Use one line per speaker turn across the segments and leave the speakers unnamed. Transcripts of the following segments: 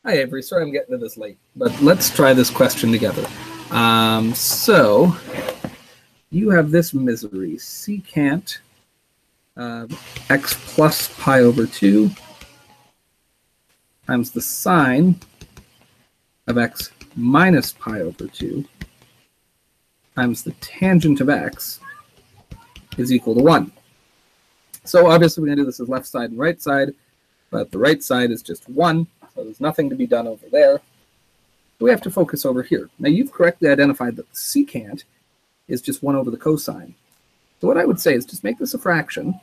Hi, Avery. Sorry I'm getting to this late, but let's try this question together. So you have this misery, secant x plus pi over 2 times the sine of x minus pi over 2 times the tangent of x is equal to 1. So obviously we're going to do this as left side and right side, but the right side is just 1, so there's nothing to be done over there. So we have to focus over here. Now you've correctly identified that the secant is just 1 over the cosine. So what I would say is just make this a fraction,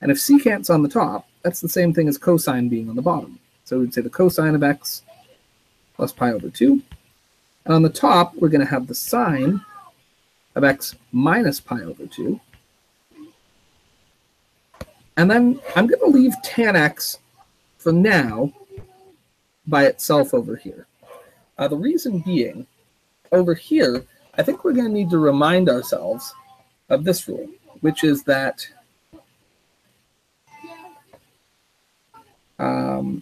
and if secant's on the top, that's the same thing as cosine being on the bottom. So we'd say the cosine of x plus pi over 2, and on the top we're going to have the sine of x minus pi over 2. And then I'm going to leave tan x for now by itself over here. The reason being, over here, I think we're going to need to remind ourselves of this rule, which is that the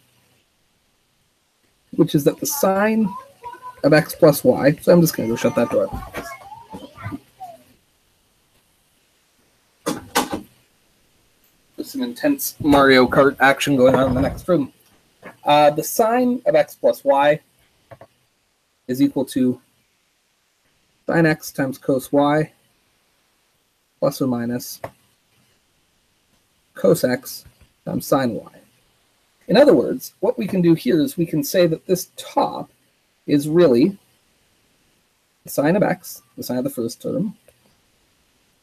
sine of x plus y, so I'm just going to go shut that door. There's some intense Mario Kart action going on in the next room. The sine of x plus y is equal to sine x times cos y plus or minus cos x times sine y. In other words, what we can do here is we can say that this top is really the sine of x, the sine of the first term,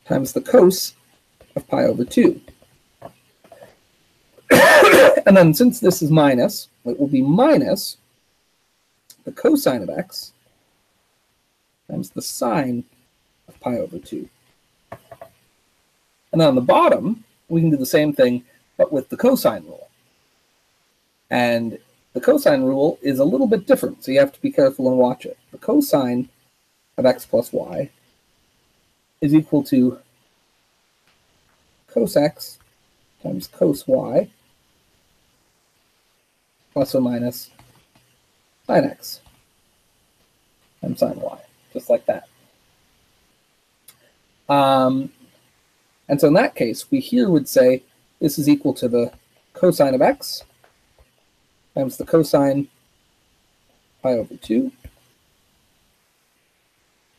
times the cos of pi over 2. And then since this is minus, it will be minus the cosine of x times the sine of pi over 2. And then on the bottom, we can do the same thing, but with the cosine rule. And the cosine rule is a little bit different, so you have to be careful and watch it. The cosine of x plus y is equal to cos x times cos y plus or minus sine x times sine y, just like that. And so in that case, we here would say this is equal to the cosine of x times the cosine pi over 2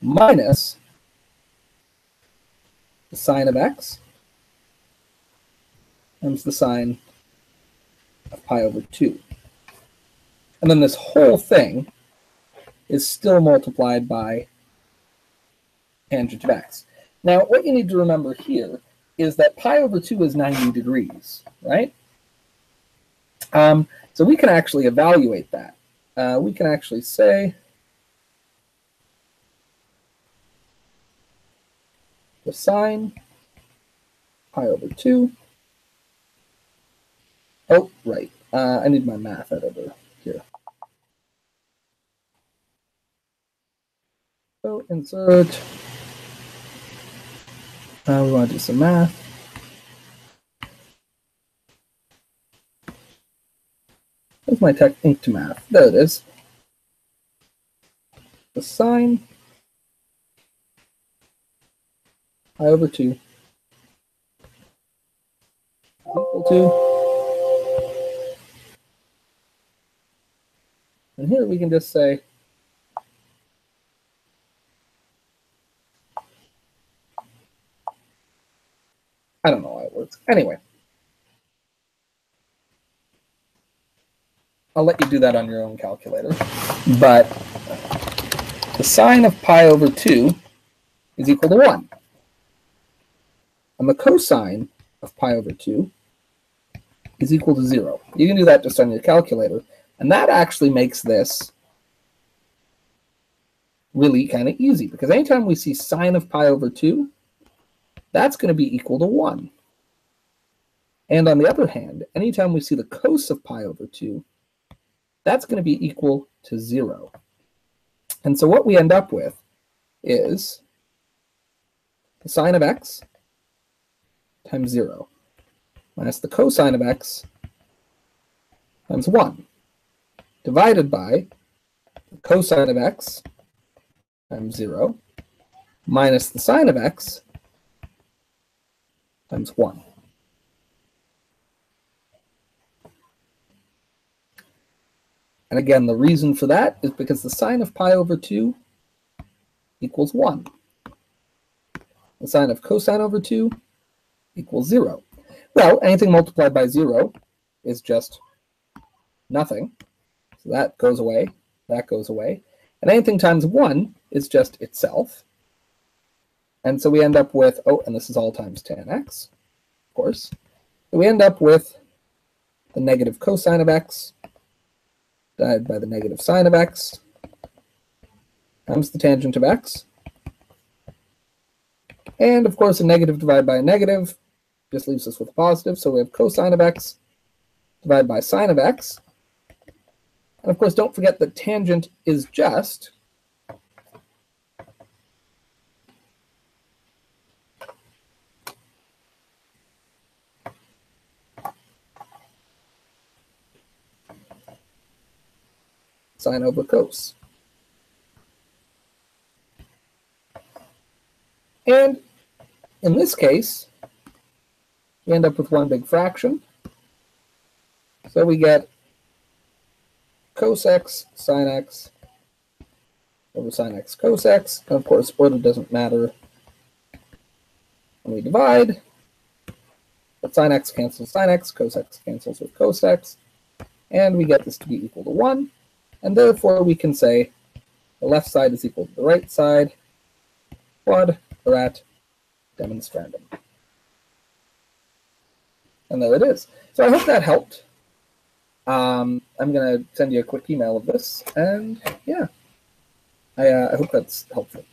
minus the sine of x times the sine of pi over 2. And then this whole thing is still multiplied by tangent of x. Now, what you need to remember here is that pi over 2 is 90 degrees, right? So we can actually evaluate that. We can actually say the sine pi over 2. Oh, right. I need my math editor here. So insert. We want to do some math. Where's my technique to math? There it is. The sine pi over 2 equal to, and here we can just say I don't know how it works. Anyway, I'll let you do that on your own calculator. But the sine of pi over 2 is equal to 1. And the cosine of pi over 2 is equal to 0. You can do that just on your calculator. And that actually makes this really kind of easy, because anytime we see sine of pi over 2, that's going to be equal to 1. And on the other hand, anytime we see the cos of pi over 2, that's going to be equal to 0. And so what we end up with is the sine of x times 0 minus the cosine of x times 1. divided by the cosine of x times 0 minus the sine of x times 1. And again, the reason for that is because the sine of pi over 2 equals 1. The sine of cosine over 2 equals 0. Well, anything multiplied by 0 is just nothing. So that goes away, that goes away. And anything times 1 is just itself. And so we end up with, oh, and this is all times tan x, of course. So we end up with the negative cosine of x divided by the negative sine of x times the tangent of x. And of course, a negative divided by a negative just leaves us with a positive. So we have cosine of x divided by sine of x. And of course, don't forget that tangent is just sine over cos. And in this case, we end up with one big fraction. So we get cos x sine x over sine x cos x. And of course, order doesn't matter when we divide. But sine x cancels sine x, cos x cancels with cos x. And we get this to be equal to 1. And therefore, we can say the left side is equal to the right side. Quod erat demonstrandum. And there it is. So I hope that helped. I'm going to send you a quick email of this. And yeah, I hope that's helpful.